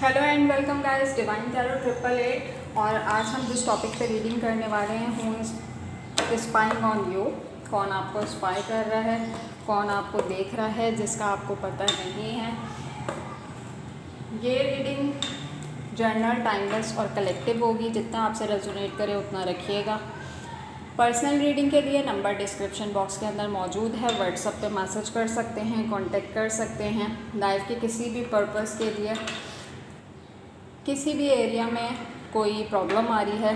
Hello and welcome guys, divine tarot 888। और आज हम जिस टॉपिक पे रीडिंग करने वाले हैं, हूँ इज स्पाइंग ऑन यू। कौन आपको स्पाई कर रहा है, कौन आपको देख रहा है जिसका आपको पता नहीं है। ये रीडिंग जर्नल, टाइमलेस और कलेक्टिव होगी। जितना आपसे रेजोनेट करे उतना रखिएगा। पर्सनल रीडिंग के लिए नंबर डिस्क्रिप्शन बॉक्स के अंदर मौजूद है। व्हाट्सएप पे मैसेज कर सकते हैं, कांटेक्ट कर सकते हैं। लाइफ के किसी भी पर्पस के लिए, किसी भी एरिया में कोई प्रॉब्लम आ रही है,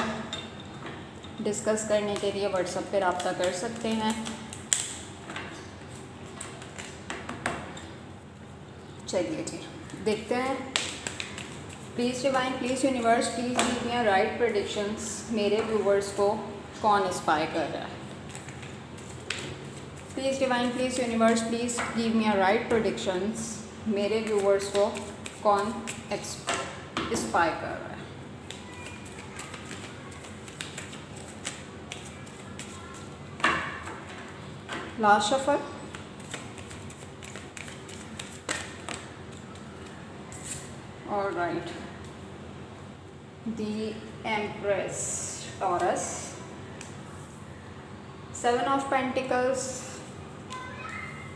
डिस्कस करने के लिए व्हाट्सएप पे रब्ता कर सकते हैं। चलिए जी, देखते हैं। Please divine, please universe, please give me right predictions. मेरे व्यूवर्स को कौन इंस्पायर कर रहा है? Please divine, please universe, please give me right predictions. मेरे व्यूवर्स को कौन इंस्पायर कर रहा है? Last shuffle, alright, the empress, taurus, 7 of pentacles,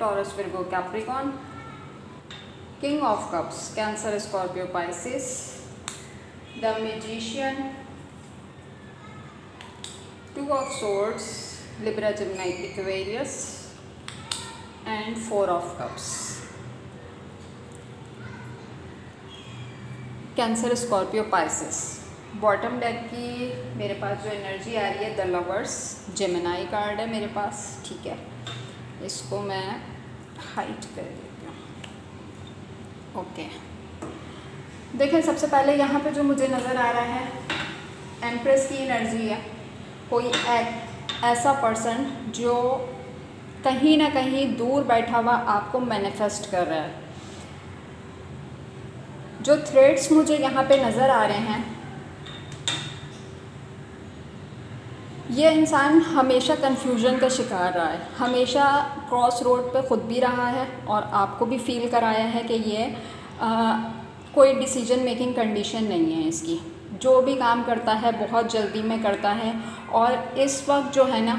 taurus, Virgo, Capricorn, king of cups, cancer, Scorpio, Pisces, the magician, 2 of swords, Libra, Gemini, Aquarius and 4 of cups. Cancer, Scorpio, Pisces. Bottom deck की मेरे पास जो energy आ रही है, the lovers, Gemini card है मेरे पास। ठीक है, इसको मैं हाइट कर देती हूँ। ओके, देखें, सबसे पहले यहाँ पे जो मुझे नज़र आ रहा है, एम्प्रेस की एनर्जी है। कोई ऐसा पर्सन जो कहीं ना कहीं दूर बैठा हुआ आपको मैनिफेस्ट कर रहा है। जो थ्रेड्स मुझे यहाँ पे नज़र आ रहे हैं, ये इंसान हमेशा कन्फ्यूजन का शिकार रहा है, हमेशा क्रॉस रोड पे ख़ुद भी रहा है और आपको भी फील कराया है कि ये कोई डिसीजन मेकिंग कंडीशन नहीं है इसकी। जो भी काम करता है बहुत जल्दी में करता है और इस वक्त जो है ना,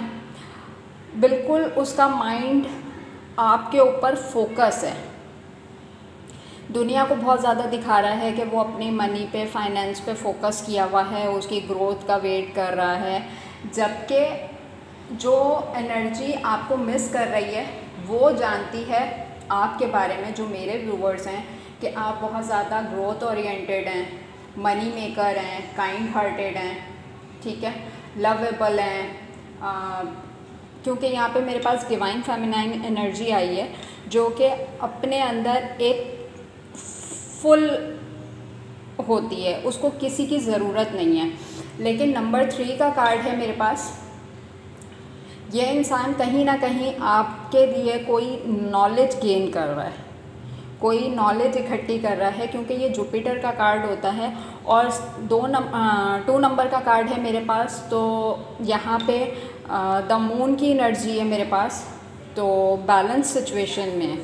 बिल्कुल उसका माइंड आपके ऊपर फोकस है। दुनिया को बहुत ज़्यादा दिखा रहा है कि वो अपनी मनी पे, फाइनेंस पे फोकस किया हुआ है, उसकी ग्रोथ का वेट कर रहा है, जबकि जो एनर्जी आपको मिस कर रही है वो जानती है आपके बारे में, जो मेरे व्यूवर्स हैं, कि आप बहुत ज़्यादा ग्रोथ ओरिएंटेड हैं, मनी मेकर हैं, काइंड हार्टेड हैं, ठीक है, लवेबल हैं। क्योंकि यहाँ पे मेरे पास डिवाइन फेमिनाइन एनर्जी आई है, जो कि अपने अंदर एक फुल होती है, उसको किसी की ज़रूरत नहीं है। लेकिन नंबर 3 का कार्ड है मेरे पास। ये इंसान कहीं ना कहीं आपके लिए कोई नॉलेज गेन कर रहा है, कोई नॉलेज इकट्ठी कर रहा है, क्योंकि ये जुपिटर का कार्ड होता है और 2 नंबर का कार्ड है मेरे पास। तो यहाँ पे द मून की एनर्जी है मेरे पास, तो बैलेंस सिचुएशन में।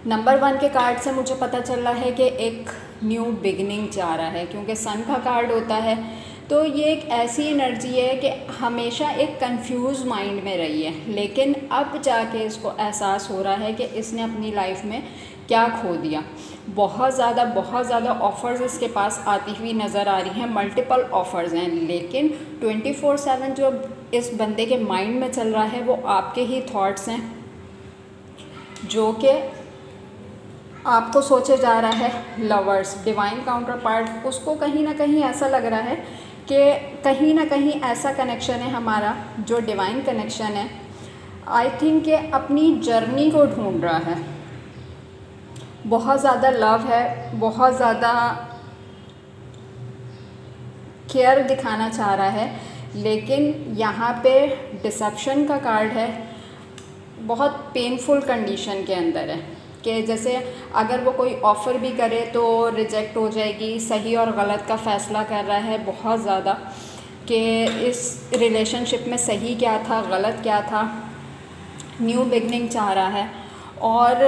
नंबर 1 के कार्ड से मुझे पता चल रहा है कि एक न्यू बिगिनिंग जा रहा है, क्योंकि सन का कार्ड होता है। तो ये एक ऐसी एनर्जी है कि हमेशा एक कंफ्यूज माइंड में रही है, लेकिन अब जाके इसको एहसास हो रहा है कि इसने अपनी लाइफ में क्या खो दिया। बहुत ज़्यादा ऑफ़र्स इसके पास आती हुई नज़र आ रही हैं, मल्टीपल ऑफ़र्स हैं, लेकिन 24/7 जो इस बंदे के माइंड में चल रहा है वो आपके ही थॉट्स हैं, जो कि आपको सोचे जा रहा है। लवर्स, डिवाइन काउंटर पार्ट, उसको कहीं ना कहीं ऐसा लग रहा है कि कहीं ना कहीं ऐसा कनेक्शन है हमारा जो डिवाइन कनेक्शन है। आई थिंक कि अपनी जर्नी को ढूंढ रहा है, बहुत ज़्यादा लव है, बहुत ज़्यादा केयर दिखाना चाह रहा है, लेकिन यहाँ पे डिसेप्शन का कार्ड है। बहुत पेनफुल कंडीशन के अंदर है कि जैसे अगर वो कोई ऑफ़र भी करे तो रिजेक्ट हो जाएगी। सही और गलत का फ़ैसला कर रहा है बहुत ज़्यादा, कि इस रिलेशनशिप में सही क्या था, गलत क्या था। न्यू बिगनिंग चाह रहा है और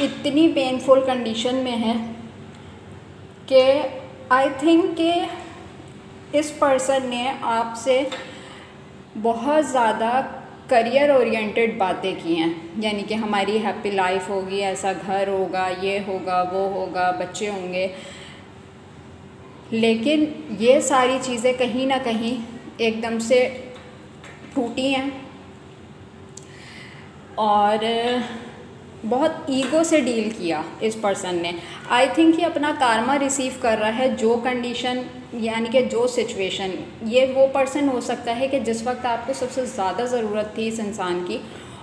इतनी पेनफुल कंडीशन में है कि आई थिंक कि इस पर्सन ने आपसे बहुत ज़्यादा करियर ओरिएंटेड बातें की हैं, यानी कि हमारी हैप्पी लाइफ होगी, ऐसा घर होगा, ये होगा, वो होगा, बच्चे होंगे, लेकिन ये सारी चीज़ें कहीं ना कहीं एकदम से टूटी हैं और बहुत ईगो से डील किया इस पर्सन ने। आई थिंक ये अपना कार्मा रिसीव कर रहा है, जो कंडीशन यानी कि जो सिचुएशन, ये वो पर्सन हो सकता है कि जिस वक्त आपको सबसे ज़्यादा ज़रूरत थी इस इंसान की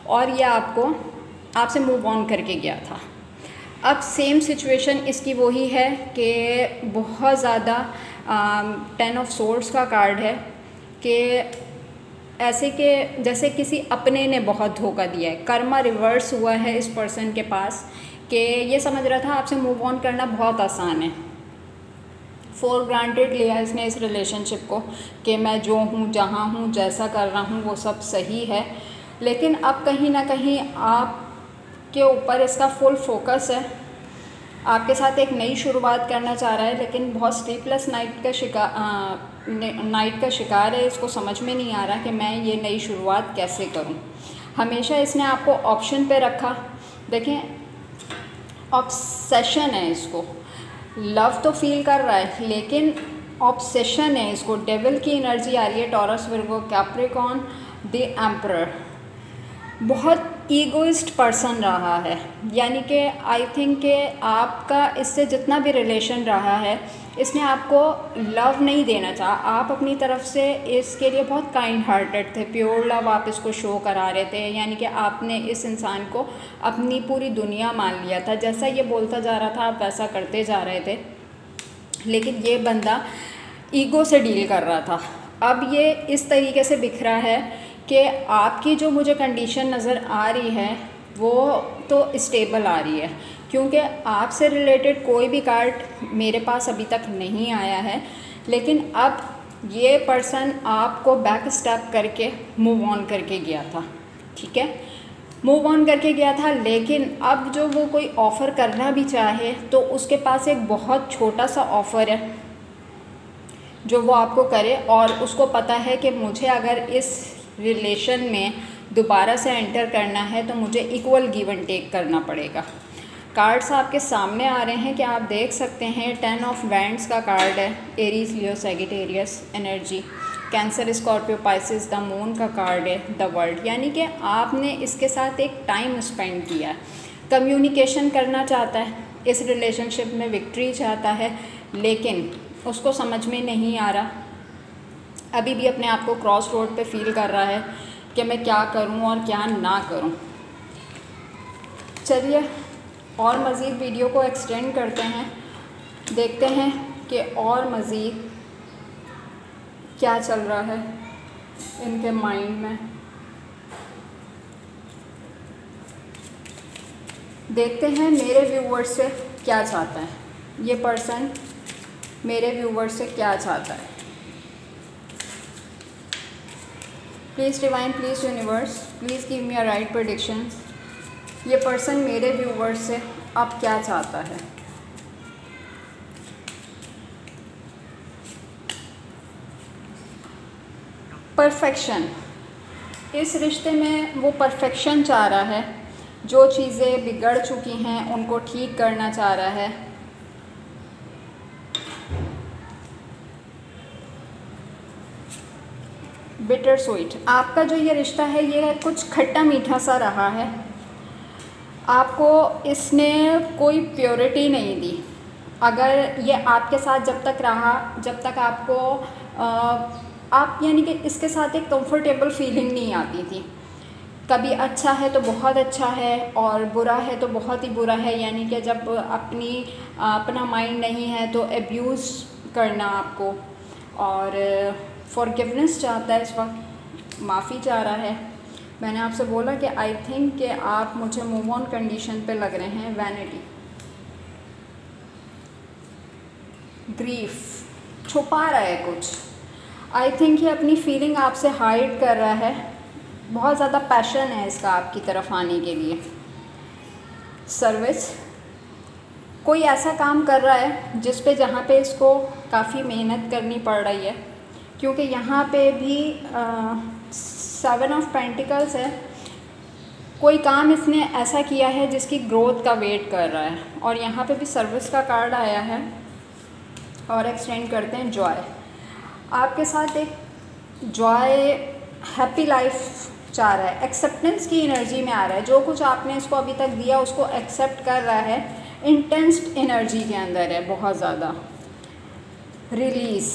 और ये आपसे मूव ऑन करके गया था। अब सेम सिचुएशन इसकी वही है कि बहुत ज़्यादा 10 ऑफ सोर्ड्स का कार्ड है कि ऐसे कि जैसे किसी अपने ने बहुत धोखा दिया है। कर्मा रिवर्स हुआ है इस पर्सन के पास कि ये समझ रहा था आपसे मूव ऑन करना बहुत आसान है। फॉर ग्रांटेड लिया इसने इस रिलेशनशिप को कि मैं जो हूँ, जहाँ हूँ, जैसा कर रहा हूँ वो सब सही है, लेकिन अब कहीं ना कहीं आपके ऊपर इसका फुल फोकस है। आपके साथ एक नई शुरुआत करना चाह रहा है, लेकिन बहुत स्लीपलेस नाइट का शिकार है। इसको समझ में नहीं आ रहा कि मैं ये नई शुरुआत कैसे करूं। हमेशा इसने आपको ऑप्शन पे रखा। देखें, ऑब्सेशन है इसको, लव तो फील कर रहा है लेकिन ऑब्सेशन है इसको। डेविल की एनर्जी आ रही है, taurus, Virgo, Capricorn, the emperor. बहुत ईगोइस्ट पर्सन रहा है, यानी कि आई थिंक कि आपका इससे जितना भी रिलेशन रहा है, इसने आपको लव नहीं देना चाहा। आप अपनी तरफ से इसके लिए बहुत काइंड हार्टेड थे, प्योर लव आप इसको शो करा रहे थे, यानी कि आपने इस इंसान को अपनी पूरी दुनिया मान लिया था। जैसा ये बोलता जा रहा था आप वैसा करते जा रहे थे, लेकिन ये बंदा ईगो से डील कर रहा था। अब ये इस तरीके से बिखरा है कि आपकी जो मुझे कंडीशन नज़र आ रही है वो तो स्टेबल आ रही है, क्योंकि आपसे रिलेटेड कोई भी कार्ड मेरे पास अभी तक नहीं आया है। लेकिन अब ये पर्सन आपको बैक स्टेप करके मूव ऑन करके गया था, ठीक है, मूव ऑन करके गया था। लेकिन अब जो वो कोई ऑफ़र करना भी चाहे तो उसके पास एक बहुत छोटा सा ऑफ़र है जो वो आपको करे, और उसको पता है कि मुझे अगर इस रिलेशन में दोबारा से एंटर करना है तो मुझे इक्वल गिव एंड टेक करना पड़ेगा। कार्ड्स आपके सामने आ रहे हैं कि आप देख सकते हैं। 10 ऑफ वैंड्स का कार्ड है, Aries, Leo, Sagittarius energy, cancer, Scorpio, Pisces. The moon का कार्ड है, द वर्ल्ड, यानी कि आपने इसके साथ एक टाइम स्पेंड किया है। कम्युनिकेशन करना चाहता है, इस रिलेशनशिप में विक्ट्री चाहता है, लेकिन उसको समझ में नहीं आ रहा, अभी भी अपने आप को क्रॉस रोड पे फील कर रहा है कि मैं क्या करूं और क्या ना करूं। चलिए और मज़ीद वीडियो को एक्सटेंड करते हैं, देखते हैं कि और मज़ीद क्या चल रहा है इनके माइंड में। देखते हैं मेरे व्यूवर्स से क्या चाहता है ये पर्सन, मेरे व्यूवर्स से क्या चाहता है। Please divine, please universe, please give me a right predictions. ये पर्सन मेरे व्यूवर्स से अब क्या चाहता है। परफेक्शन, इस रिश्ते में वो परफेक्शन चाह रहा है। जो चीज़ें बिगड़ चुकी हैं उनको ठीक करना चाह रहा है। बिटर स्वीट, आपका जो ये रिश्ता है ये कुछ खट्टा मीठा सा रहा है। आपको इसने कोई प्योरिटी नहीं दी। अगर ये आपके साथ जब तक रहा, जब तक आपको आप यानी कि इसके साथ एक कंफर्टेबल फीलिंग नहीं आती थी। कभी अच्छा है तो बहुत अच्छा है और बुरा है तो बहुत ही बुरा है, यानी कि जब अपना माइंड नहीं है तो एब्यूज़ करना आपको। और फॉरगिवनेस चाहता है, इस वक्त माफ़ी चाह रहा है। मैंने आपसे बोला कि आई थिंक कि आप मुझे मूव ऑन कंडीशन पे लग रहे हैं। वैनिटी, ग्रीफ, छुपा रहा है कुछ। आई थिंक ये अपनी फीलिंग आपसे हाइड कर रहा है। बहुत ज़्यादा पैशन है इसका आपकी तरफ आने के लिए। सर्विस, कोई ऐसा काम कर रहा है जिस पे जहाँ पे इसको काफ़ी मेहनत करनी पड़ रही है, क्योंकि यहाँ पे भी 7 ऑफ पेंटिकल्स है। कोई काम इसने ऐसा किया है जिसकी ग्रोथ का वेट कर रहा है, और यहाँ पे भी सर्विस का कार्ड आया है। और एक्सटेंड करते हैं जॉय। आपके साथ एक जॉय हैप्पी लाइफ चाह रहा है, एक्सेप्टेंस की एनर्जी में आ रहा है। जो कुछ आपने इसको अभी तक दिया उसको एक्सेप्ट कर रहा है, इंटेंस एनर्जी के अंदर है बहुत ज़्यादा। Release,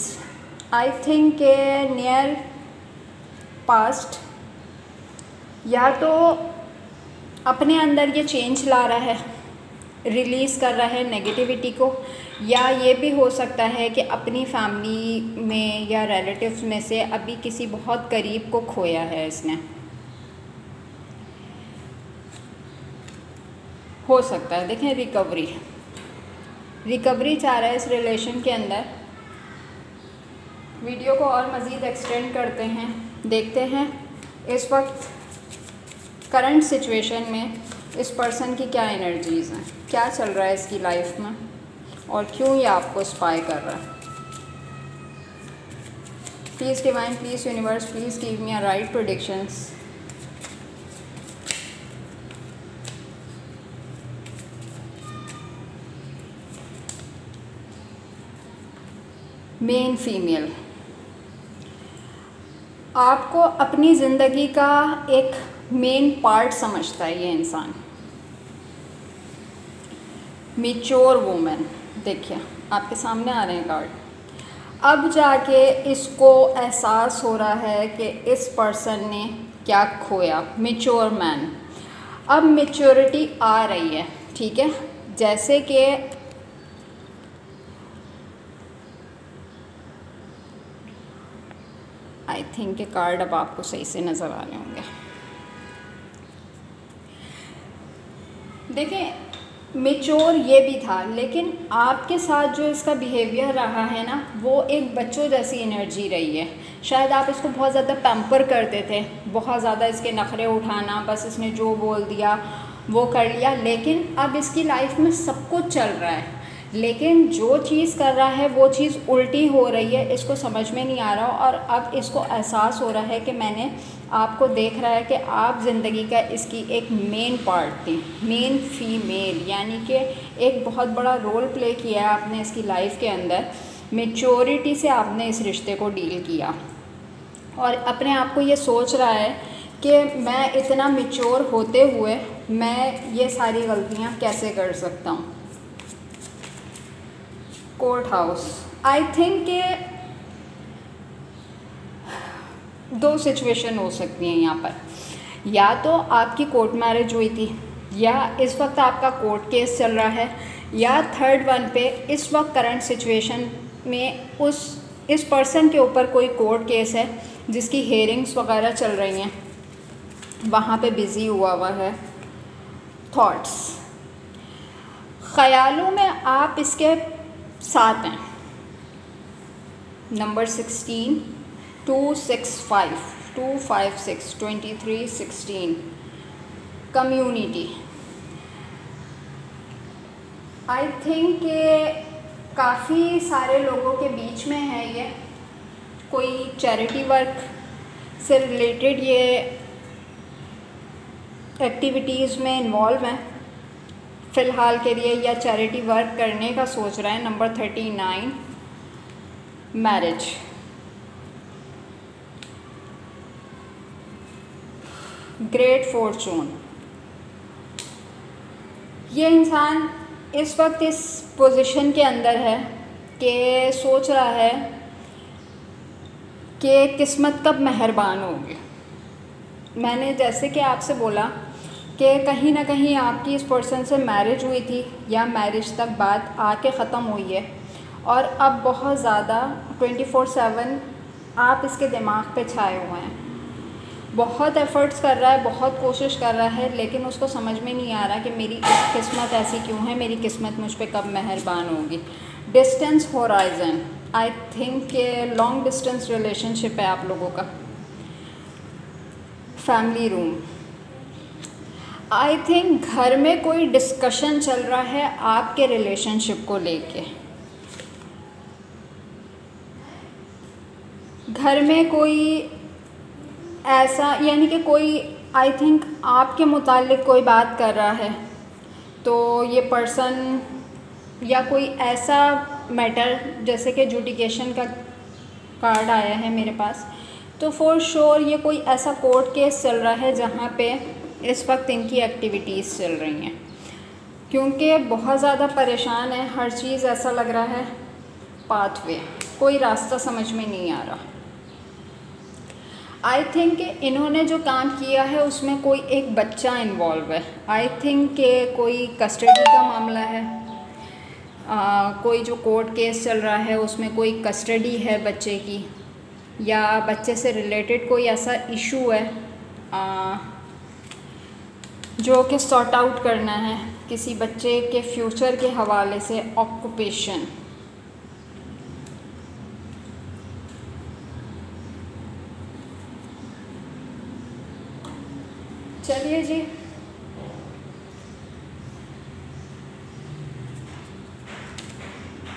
I think near past या तो अपने अंदर ये चेंज ला रहा है, रिलीज़ कर रहा है नेगेटिविटी को, या ये भी हो सकता है कि अपनी फैमिली में या रिलेटिव्स में से अभी किसी बहुत करीब को खोया है इसने। हो सकता है, देखें रिकवरी चाह रहा है इस रिलेशन के अंदर। वीडियो को और मज़ीद एक्सटेंड करते हैं, देखते हैं इस वक्त करंट सिचुएशन में इस पर्सन की क्या एनर्जीज़ हैं, क्या चल रहा है इसकी लाइफ में, और क्यों ये आपको स्पाई कर रहा है। Please divine, please universe, please give me a right predictions. Main female आपको अपनी ज़िंदगी का एक मेन पार्ट समझता है ये इंसान। मैच्योर वुमेन, देखिए आपके सामने आ रहे हैं कार्ड। अब जाके इसको एहसास हो रहा है कि इस पर्सन ने क्या खोया। मैच्योर मैन, अब मैच्योरिटी आ रही है, ठीक है। जैसे कि आई थिंक के कार्ड अब आपको सही से नज़र आ रहे होंगे। देखें मैच्योर ये भी था, लेकिन आपके साथ जो इसका बिहेवियर रहा है ना, वो एक बच्चों जैसी एनर्जी रही है। शायद आप इसको बहुत ज़्यादा पैम्पर करते थे, बहुत ज़्यादा इसके नखरे उठाना, बस इसने जो बोल दिया वो कर लिया। लेकिन अब इसकी लाइफ में सब कुछ चल रहा है, लेकिन जो चीज़ कर रहा है वो चीज़ उल्टी हो रही है, इसको समझ में नहीं आ रहा। और अब इसको एहसास हो रहा है कि मैंने आपको देख रहा है कि आप ज़िंदगी का इसकी एक मेन पार्ट थी, मेन फीमेल, यानी कि एक बहुत बड़ा रोल प्ले किया है आपने इसकी लाइफ के अंदर। मैच्योरिटी से आपने इस रिश्ते को डील किया, और अपने आप को ये सोच रहा है कि मैं इतना मैच्योर होते हुए मैं ये सारी गलतियाँ कैसे कर सकता हूँ। कोर्ट हाउस, आई थिंक के दो सिचुएशन हो सकती हैं यहाँ पर। या तो आपकी कोर्ट मैरिज हुई थी, या इस वक्त आपका कोर्ट केस चल रहा है, या थर्ड वन पे इस वक्त करंट सिचुएशन में इस पर्सन के ऊपर कोई कोर्ट केस है जिसकी हेयरिंग्स वगैरह चल रही हैं, वहाँ पे बिज़ी हुआ है। थॉट्स, ख़यालों में आप इसके साथ हैं। नंबर 16, 265, 256, 23, 16। कम्युनिटी, आई थिंक काफ़ी सारे लोगों के बीच में है ये, कोई चैरिटी वर्क से रिलेटेड ये एक्टिविटीज़ में इन्वॉल्व हैं फ़िलहाल के लिए, या चैरिटी वर्क करने का सोच रहा है। Number 39, marriage, great Fortune. ये इंसान इस वक्त इस पोजीशन के अंदर है कि सोच रहा है कि किस्मत कब मेहरबान होगी। मैंने जैसे कि आपसे बोला कि कहीं ना कहीं आपकी इस पर्सन से मैरिज हुई थी, या मैरिज तक बात आके ख़त्म हुई है, और अब बहुत ज़्यादा 24/7 आप इसके दिमाग पे छाए हुए हैं। बहुत एफ़र्ट्स कर रहा है, बहुत कोशिश कर रहा है, लेकिन उसको समझ में नहीं आ रहा कि मेरी किस्मत ऐसी क्यों है, मेरी किस्मत मुझ पे कब मेहरबान होगी। Distance horizon, I think long distance relationship है आप लोगों का। फैमिली रूम, आई थिंक घर में कोई डिस्कशन चल रहा है आपके रिलेशनशिप को लेके। घर में कोई ऐसा, यानी कि कोई, आई थिंक आपके मुतालिक कोई बात कर रहा है, तो ये पर्सन या कोई ऐसा मैटर, जैसे कि एजुकेशन का कार्ड आया है मेरे पास, तो फॉर श्योर ये कोई ऐसा कोर्ट केस चल रहा है जहाँ पे इस वक्त इनकी एक्टिविटीज़ चल रही हैं, क्योंकि बहुत ज़्यादा परेशान है। हर चीज़ ऐसा लग रहा है पाथवे, कोई रास्ता समझ में नहीं आ रहा। आई थिंक इन्होंने जो काम किया है उसमें कोई एक बच्चा इन्वॉल्व है। आई थिंक कि कोई कस्टडी का मामला है, कोई जो कोर्ट केस चल रहा है उसमें कोई कस्टडी है बच्चे की, या बच्चे से रिलेटेड कोई ऐसा इशू है जो कि सॉर्ट आउट करना है किसी बच्चे के फ्यूचर के हवाले से। ऑक्यूपेशन, चलिए जी,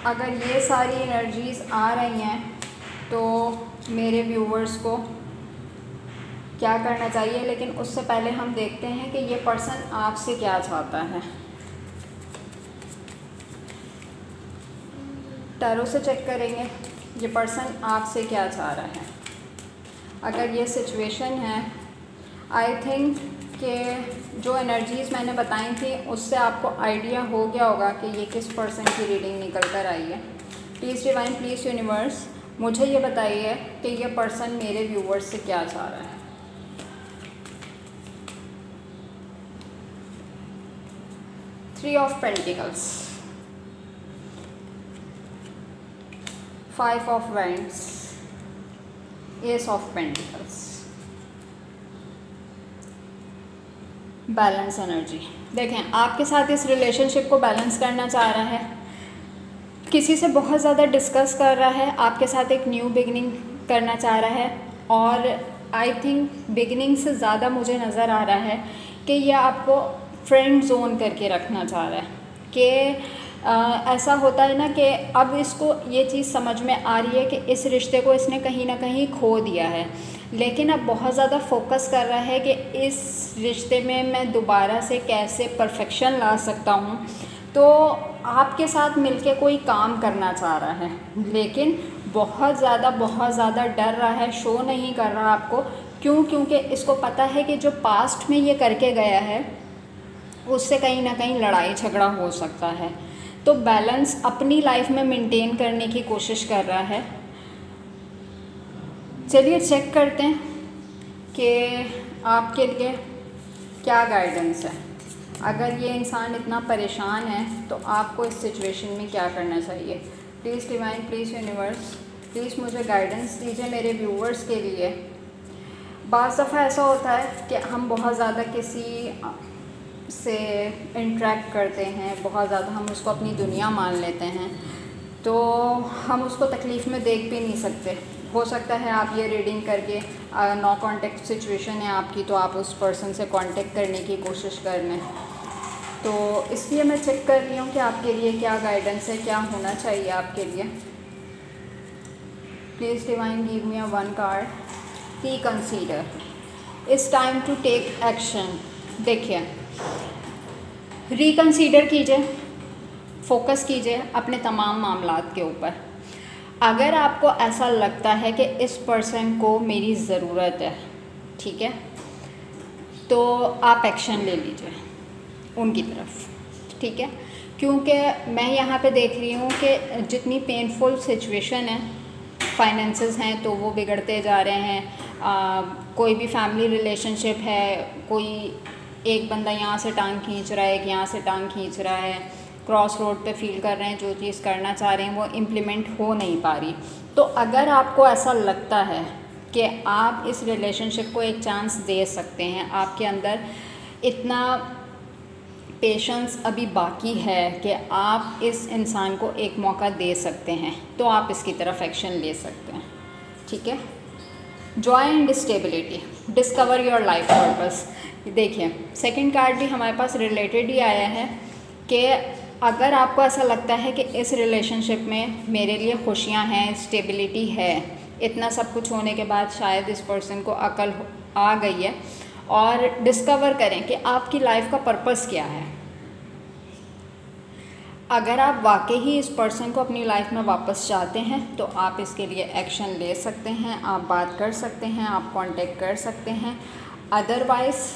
अगर ये सारी एनर्जीज़ आ रही हैं तो मेरे व्यूवर्स को क्या करना चाहिए। लेकिन उससे पहले हम देखते हैं कि ये पर्सन आपसे क्या चाहता है। टैरो से चेक करेंगे ये पर्सन आपसे क्या चाह रहा है। अगर ये सिचुएशन है, आई थिंक कि जो एनर्जीज़ मैंने बताई थी उससे आपको आइडिया हो गया होगा कि ये किस पर्सन की रीडिंग निकल कर आई है। प्लीज़ डिवाइन, प्लीज़ यूनिवर्स, मुझे ये बताइए कि ये पर्सन मेरे व्यूवर्स से क्या चाह रहा है। Three of pentacles, five of wands, S of pentacles, balance energy. देखें, आपके साथ इस रिलेशनशिप को बैलेंस करना चाह रहा है, किसी से बहुत ज़्यादा डिस्कस कर रहा है, आपके साथ एक न्यू बिगनिंग करना चाह रहा है। और आई थिंक बिगनिंग से ज़्यादा मुझे नज़र आ रहा है कि यह आपको फ्रेंड जोन करके रखना चाह रहा है। कि ऐसा होता है ना कि अब इसको ये चीज़ समझ में आ रही है कि इस रिश्ते को इसने कहीं ना कहीं खो दिया है, लेकिन अब बहुत ज़्यादा फोकस कर रहा है कि इस रिश्ते में मैं दोबारा से कैसे परफेक्शन ला सकता हूँ। तो आपके साथ मिलके कोई काम करना चाह रहा है, लेकिन बहुत ज़्यादा डर रहा है, शो नहीं कर रहा आपको। क्यों? क्योंकि इसको पता है कि जो पास्ट में ये करके गया है उससे कहीं ना कहीं लड़ाई झगड़ा हो सकता है। तो बैलेंस अपनी लाइफ में मेंटेन करने की कोशिश कर रहा है। चलिए चेक करते हैं कि आपके लिए क्या गाइडेंस है। अगर ये इंसान इतना परेशान है तो आपको इस सिचुएशन में क्या करना चाहिए। Please divine, please universe, please मुझे गाइडेंस दीजिए मेरे व्यूवर्स के लिए। बाज़ दफ़ा ऐसा होता है कि हम बहुत ज़्यादा किसी से इंटरेक्ट करते हैं, बहुत ज़्यादा हम उसको अपनी दुनिया मान लेते हैं, तो हम उसको तकलीफ़ में देख भी नहीं सकते। हो सकता है आप ये रीडिंग करके नो कांटेक्ट सिचुएशन है आपकी, तो आप उस पर्सन से कांटेक्ट करने की कोशिश कर लें। तो इसलिए मैं चेक कर रही हूँ कि आपके लिए क्या गाइडेंस है, क्या होना चाहिए आपके लिए। Please divine give me a one card. Reconsider, it's time to take action. देखिए, रिकंसीडर कीजिए, फोकस कीजिए अपने तमाम मामलात के ऊपर। अगर आपको ऐसा लगता है कि इस पर्सन को मेरी ज़रूरत है, ठीक है, तो आप एक्शन ले लीजिए उनकी तरफ, ठीक है। क्योंकि मैं यहाँ पे देख रही हूँ कि जितनी पेनफुल सिचुएशन है, फाइनेंसेस हैं तो वो बिगड़ते जा रहे हैं। कोई भी फैमिली रिलेशनशिप है, कोई एक बंदा यहाँ से टांग खींच रहा है, एक यहाँ से टांग खींच रहा है, क्रॉस रोड पे फील कर रहे हैं, जो चीज़ करना चाह रहे हैं वो इम्प्लीमेंट हो नहीं पा रही। तो अगर आपको ऐसा लगता है कि आप इस रिलेशनशिप को एक चांस दे सकते हैं, आपके अंदर इतना पेशेंस अभी बाकी है कि आप इस इंसान को एक मौका दे सकते हैं, तो आप इसकी तरफ एक्शन ले सकते हैं, ठीक है। Joy and stability, discover your life purpose. देखिए सेकंड कार्ड भी हमारे पास रिलेटेड ही आया है कि अगर आपको ऐसा लगता है कि इस रिलेशनशिप में मेरे लिए खुशियाँ हैं, स्टेबिलिटी है, इतना सब कुछ होने के बाद शायद इस पर्सन को अकल आ गई है, और डिस्कवर करें कि आपकी लाइफ का पर्पस क्या है। अगर आप वाकई ही इस पर्सन को अपनी लाइफ में वापस चाहते हैं तो आप इसके लिए एक्शन ले सकते हैं, आप बात कर सकते हैं, आप कांटेक्ट कर सकते हैं। अदरवाइज़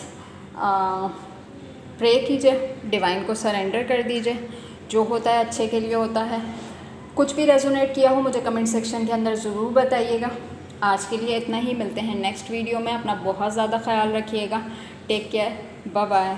प्रे कीजिए, डिवाइन को सरेंडर कर दीजिए, जो होता है अच्छे के लिए होता है। कुछ भी रेजोनेट किया हो मुझे कमेंट सेक्शन के अंदर ज़रूर बताइएगा। आज के लिए इतना ही, मिलते हैं नेक्स्ट वीडियो में। अपना बहुत ज़्यादा ख्याल रखिएगा। Take care, bye bye.